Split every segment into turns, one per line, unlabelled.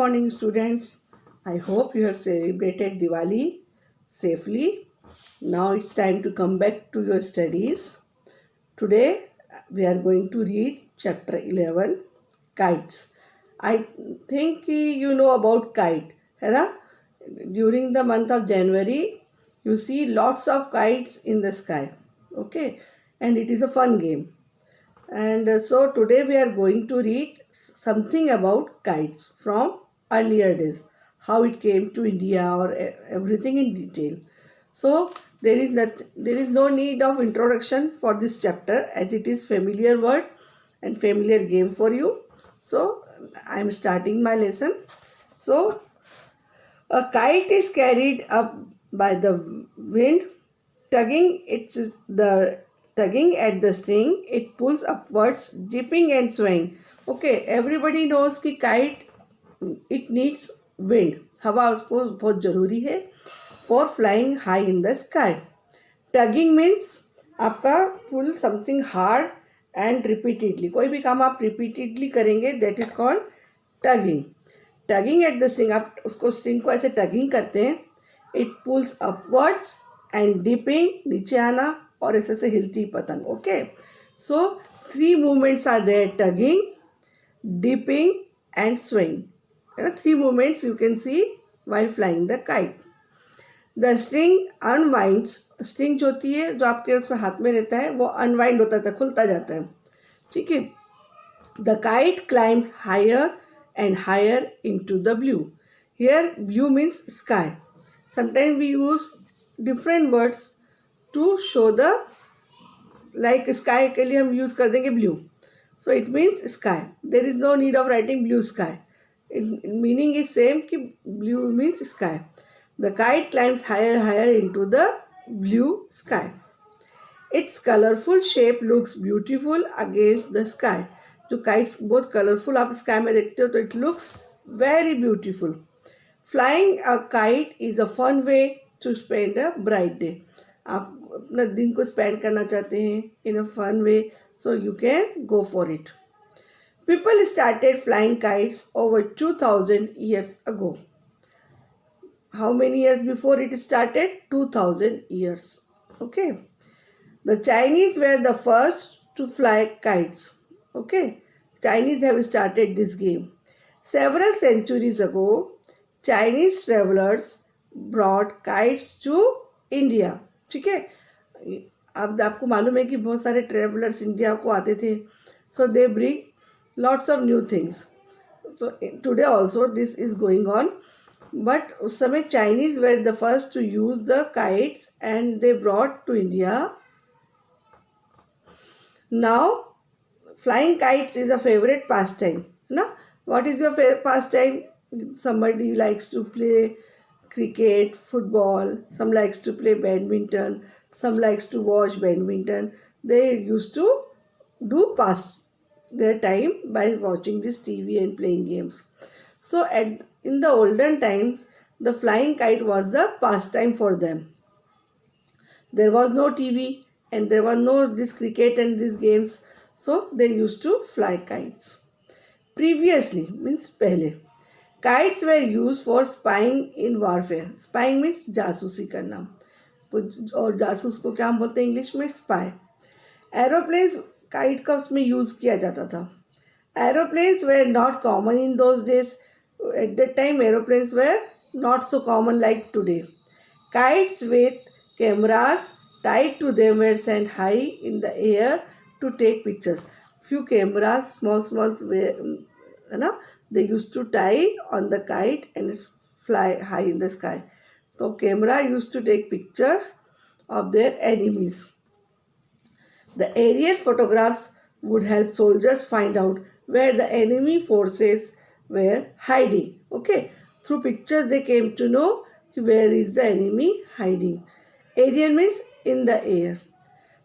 morning, students. I hope you have celebrated Diwali safely. Now it's time to come back to your studies. Today we are going to read chapter 11, Kites. I think you know about kite, है ना? During the month of January, you see lots of kites in the sky. Okay, and it is a fun game. And so today we are going to read something about kites from earlier days, how it came to India or everything in detail. So there is no need of introduction for this chapter as it is familiar word and familiar game for you. So I am starting my lesson. So a kite is carried up by the wind, tugging at the string. It pulls upwards, dipping and swaying. Okay, everybody knows कि kite it needs wind. हवा उसको बहुत जरूरी है for flying high in the sky. Tugging means आपका pull something hard and repeatedly. कोई भी काम आप repeatedly करेंगे that is called tugging. Tugging at the string, आप उसको स्ट्रिंग को ऐसे टगिंग करते हैं. It pulls upwards and dipping, नीचे आना और ऐसे से हिलती पतंग. Okay, so 3 movements are there, tugging, dipping and swing. है ना, 3 movements you can see while flying the kite. The string unwinds, string जो होती है जो आपके उसमें हाथ में रहता है वो अनवाइंड होता है, खुलता जाता है. ठीक है. The kite climbs higher and higher into the blue. Here blue means sky. Sometimes we use different words to show the, like sky के लिए हम use कर देंगे blue. So it means sky. There is no need of writing blue sky. Meaning is same कि blue means sky. The kite climbs higher into the blue sky. Its colorful shape looks beautiful against the sky. जो kites बहुत colourful आप sky में देखते हो तो it looks very beautiful. Flying a kite is a fun way to spend a bright day. आप अपना दिन को स्पेंड करना चाहते हैं in a fun way, so you can go for it. People started flying kites over 2000 years ago. How many years before it started? 2000 years. Okay. The Chinese were the first to fly kites. Okay, Chinese have started this game. Several centuries ago, Chinese travelers brought kites to India. ठीक है, अब आपको मालूम है कि बहुत सारे travellers India को आते थे. So they bring lots of new things. So today also this is going on. But उस समय Chinese were the first to use the kites and they brought to India. Now flying kites is a favorite pastime. Na? What is your favorite pastime? Somebody likes to play cricket, football. Some likes to play badminton. Some likes to watch badminton. They used to pass their time by watching this TV and playing games. So in the olden times, the flying kite was the pastime for them. There was no TV and there was no this cricket and these games. So they used to fly kites. Previously means पहले, kites were used for spying in warfare. Spying means जासूसी करना, और जासूस को क्या हम बोलते हैं इंग्लिश में? स्पाई. एरोप्लेन्स काइट का उसमें यूज़ किया जाता था. Aeroplanes were not common in those days. At that time aeroplanes were not so common like today. Kites with cameras tied to them were sent high in the air to take pictures. Few cameras, small they used to tie on the kite and fly high in the sky. So camera used to take pictures of their enemies. The aerial photographs would help soldiers find out where the enemy forces were hiding. Okay, through pictures they came to know where is the enemy hiding. Aerial means in the air.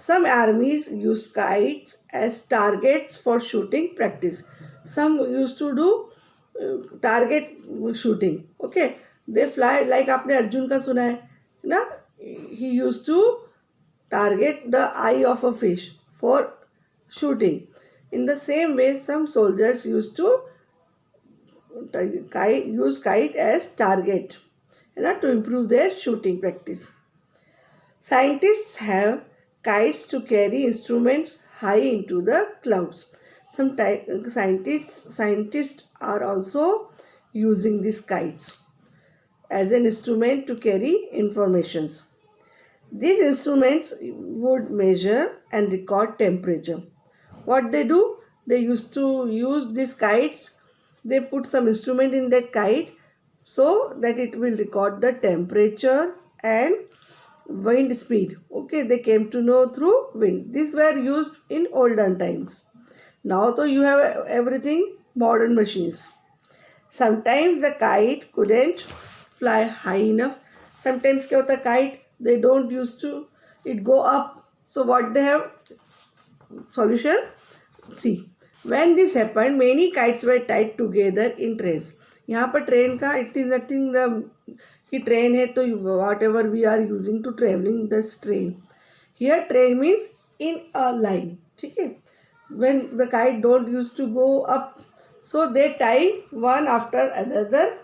Some armies used kites as targets for shooting practice. Some used to do target shooting. Okay, they fly like आपने अर्जुन का सुना है ना, he used to target the eye of a fish for shooting. In the same way, some soldiers used to use kite as target, to improve their shooting practice. Scientists have kites to carry instruments high into the clouds. Scientists are also using these kites as an instrument to carry informations. These instruments would measure and record temperature. What they do, they used to use these kites, they put some instrument in that kite so that it will record the temperature and wind speed. Okay, they came to know through wind. These were used in olden times. Now though you have everything modern machines. Sometimes the kite couldn't fly high enough. Sometimes क्या होता है, kite they don't used to it go up. So what they have solution? See, when this happened, many kites were tied together in trains. यहाँ पर train का it is nothing कि train है तो whatever we are using to traveling this train. Here train means in a line. ठीक है? When the kite don't used to go up, so they tie one after another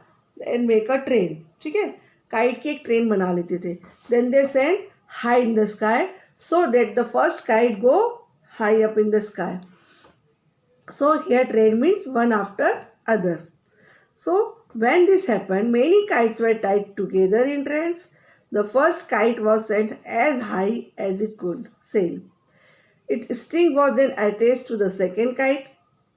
and make a train. ठीक है? Kite की एक train बना लेते थे. Then they send high in the sky so that the first kite go high up in the sky. So here train means one after other. So when this happened, many kites were tied together in trains. The first kite was sent as high as it could sail. Its string was then attached to the second kite,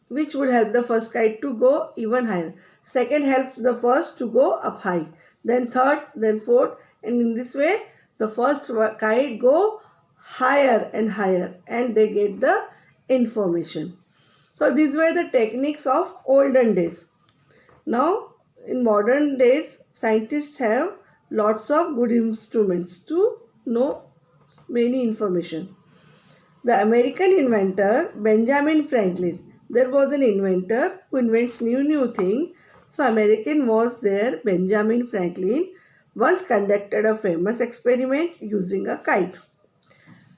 which would help the first kite to go even higher. Second helped the first to go up high. Then third, then fourth, and in this way the first kite go higher and higher and they get the information. So these were the techniques of olden days. Now in modern days, scientists have lots of good instruments to know many information. The American inventor Benjamin Franklin, there was an inventor who invents new thing. So American was there, Benjamin Franklin once conducted a famous experiment using a kite.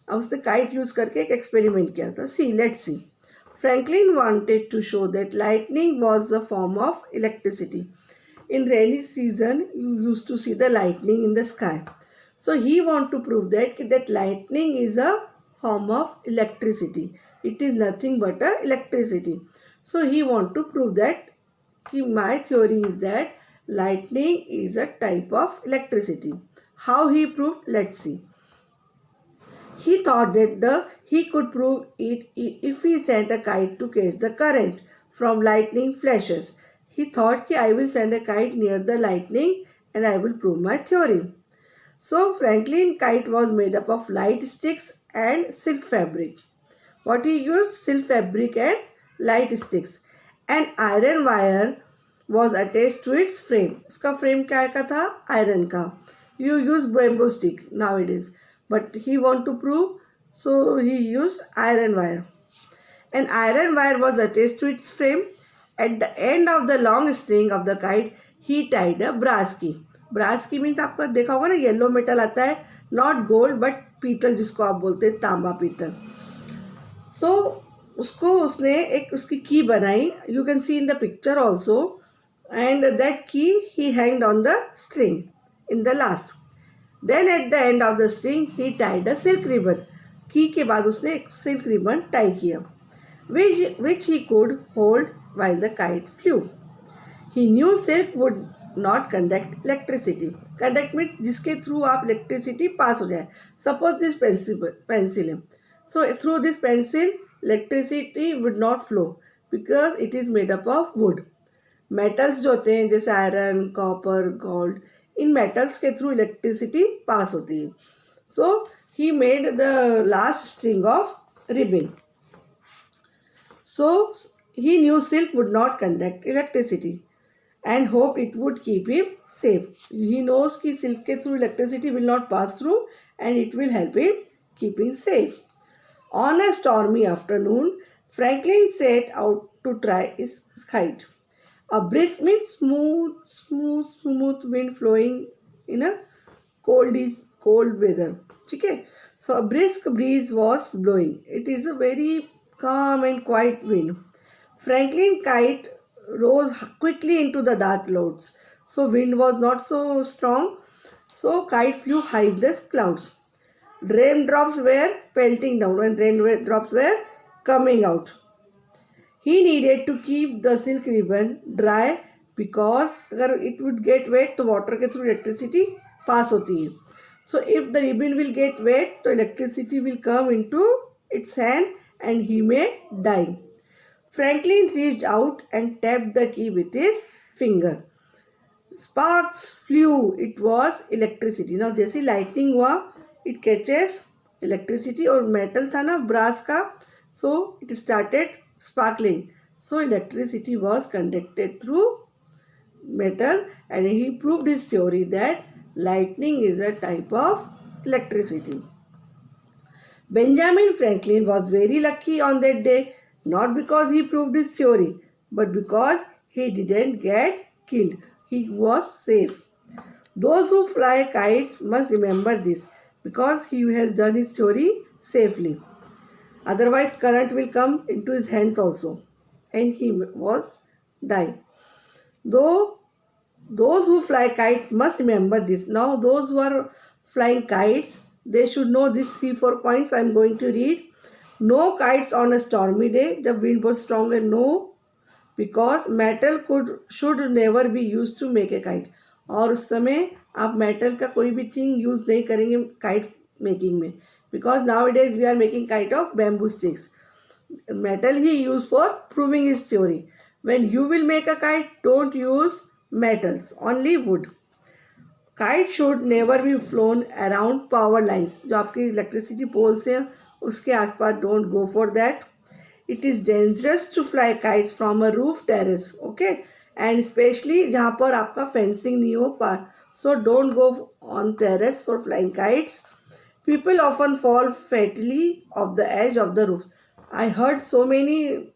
अब उसने kite use करके एक experiment किया था. See, let's see. Franklin wanted to show that lightning was a form of electricity. In rainy season, you used to see the lightning in the sky. So he want to prove that lightning is a form of electricity. It is nothing but a electricity. So he want to prove that my theory is that lightning is a type of electricity. How he proved? Let's see. He thought that he could prove it if he sent a kite to catch the current from lightning flashes. He thought that I will send a kite near the lightning and I will prove my theory. So Franklin kite was made up of light sticks and silk fabric. What he used? Silk fabric and light sticks. An iron wire was attached to its frame. इसका frame क्या का था? Iron का. You use bamboo stick nowadays. But he want to prove, so he used iron wire. An iron wire was attached to its frame. At the end of the long string of the kite, he tied a brass key. Brass key means आपको देखा होगा ना, yellow metal आता है, not gold but पीतल जिसको आप बोलते हैं, तांबा पीतल. So उसको उसने एक उसकी की बनाई. You can see in the picture also. And that key he hanged on the string in the last. Then at the end of the string he tied a silk ribbon. की के बाद उसने एक silk ribbon tie किया, which he could hold while the kite flew. He knew silk would not conduct electricity. Conduct means जिसके through आप electricity pass हो जाए. Suppose this pencil है. So through this pencil electricity would not flow because it is made up of wood. Metals जो होते हैं जैसे iron, copper, gold, इन metals के through electricity pass होती है. So he made the last string of ribbon. So he knew silk would not conduct electricity and hoped it would keep him safe. He knows कि silk के through electricity will not pass through and it will help him keeping safe. On a stormy afternoon, Franklin set out to try his kite. A breeze means smooth wind flowing in a cold weather. Okay? So a brisk breeze was blowing. It is a very calm and quiet wind. Franklin kite rose quickly into the dark clouds. So wind was not so strong. So kite flew high in the clouds. Raindrops were pelting down and raindrops were coming out. He needed to keep the silk ribbon dry because अगर it would get wet तो water के through electricity pass होती है. So if the ribbon will get wet तो electricity will come into its hand and he may die. Franklin reached out and tapped the key with his finger. Sparks flew. It was electricity. Now जैसे lightning हुआ it catches electricity और metal था ना brass का, so it started sparkling. So electricity was conducted through metal and he proved his theory that lightning is a type of electricity. Benjamin Franklin was very lucky on that day, not because he proved his theory, but because he didn't get killed. He was safe. Those who fly kites must remember this because he has done his theory safely. Otherwise, current will come into his hands also and he was die. Though those who fly kites must remember this. Now, those who are flying kites, they should know these 3-4 points I am going to read. No kites on a stormy day. The wind was strong and no, because metal should never be used to make a kite. और उस समय आप metal का कोई भी चीज use नहीं करेंगे kite making में, because nowadays we are making kite of bamboo sticks. Metal he used for proving his theory. When you will make a kite, don't use metals, only wood. Kite should never be flown around power lines. जो आपकी electricity poles हैं उसके आसपास don't go for that. It is dangerous to fly kites from a roof terrace, okay? And especially जहाँ पर आपका fencing नहीं हो पा, so don't go on terrace for flying kites. People often fall fatally off the edge of the roof. I heard so many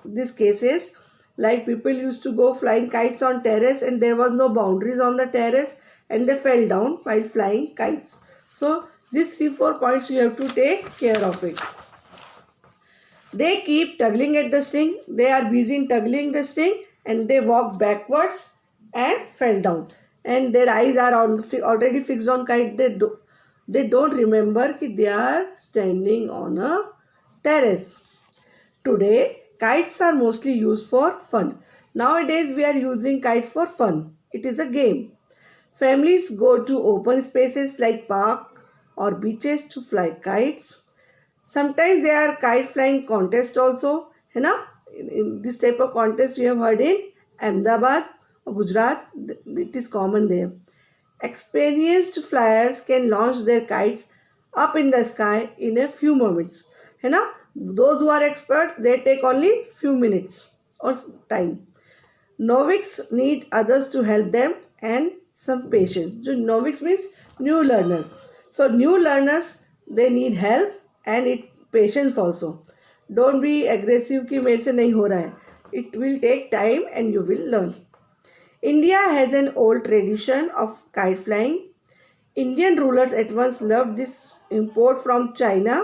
these cases, like people used to go flying kites on terrace and there was no boundaries on the terrace and they fell down while flying kites. So these 3-4 points you have to take care of it. They keep tugging at the string. They are busy in tugging the string and they walk backwards and fell down. And their eyes are already fixed on kite. They don't remember that they are standing on a terrace. Today, kites are mostly used for fun. Nowadays, we are using kites for fun. It is a game. Families go to open spaces like park or beaches to fly kites. Sometimes there are kite flying contests also. है ना? In this type of contest you have heard in Ahmedabad or Gujarat. It is common there. Experienced flyers can launch their kites up in the sky in a few moments. है ना? Those who are experts, they take only few minutes or time. Novices need others to help them and some patience. So novice means new learner. So new learners, they need help and patience also. Don't be aggressive कि मेरे से नहीं हो रहा है. It will take time and you will learn. India has an old tradition of kite flying. Indian rulers at once loved this import from China.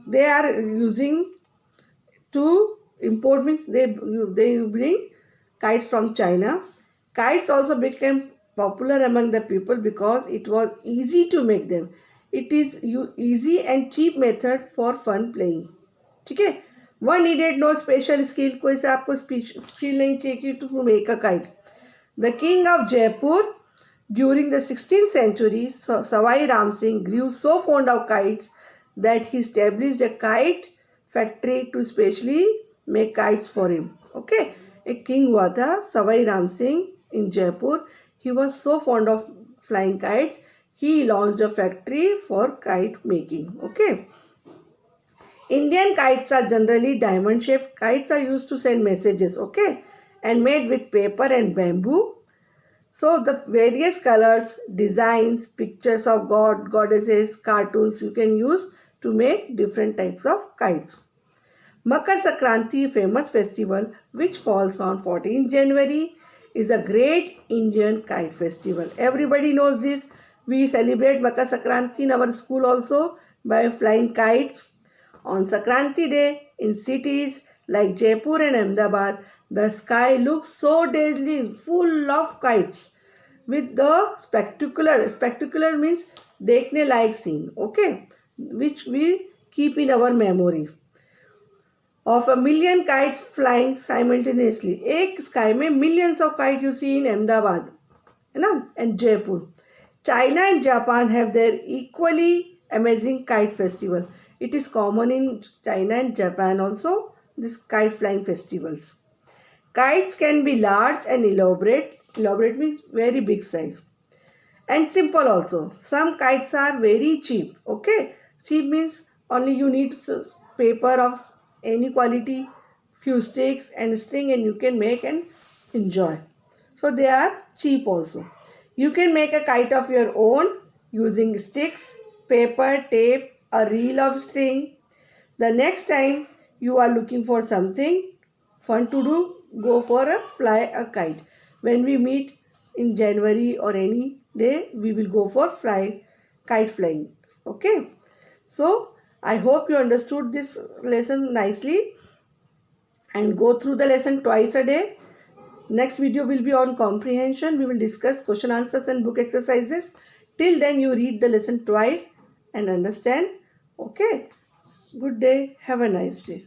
They are using to import means they bring kites from China. Kites also became popular among the people because it was easy to make them. It is easy and cheap method for fun playing. ठीक है? One needed no special skill. कोई से आपको skill नहीं चाहिए to make a kite. The king of Jaipur during the 16th century, Savai Ram Singh, grew so fond of kites that he established a kite factory to specially make kites for him. Okay, एक king हुआ था Savai Ram Singh in Jaipur. He was so fond of flying kites. He launched a factory for kite making. Okay. Indian kites are generally diamond shaped. Kites are used to send messages. Okay, and made with paper and bamboo. So the various colors, designs, pictures of god, goddesses, cartoons you can use to make different types of kites. Makar Sankranti, famous festival which falls on 14th January, is a great Indian kite festival. Everybody knows this. We celebrate Makar Sankranti in our school also by flying kites. On Sankranti day, in cities, Like Jaipur and Ahmedabad, the sky looks so dazzling, full of kites. With the spectacular means देखने लायक scene, okay, which we keep in our memory. Of a million kites flying simultaneously. एक sky में millions of kites you see in Ahmedabad, है ना, and Jaipur. China and Japan have their equally amazing kite festival. It is common in China and Japan also, this kite flying festivals. Kites can be large and elaborate. Elaborate means very big size. And simple also. Some kites are very cheap. Okay. Cheap means only you need paper of any quality, few sticks and string, and you can make and enjoy. So they are cheap also. You can make a kite of your own using sticks, paper, tape, a reel of string. The next time you are looking for something fun to do, go for a fly a kite. When we meet in January or any day, we will go for kite flying. Okay. So I hope you understood this lesson nicely and go through the lesson twice a day. Next video will be on comprehension. We will discuss question answers and book exercises. Till then you read the lesson twice and understand. Okay. Good day. Have a nice day.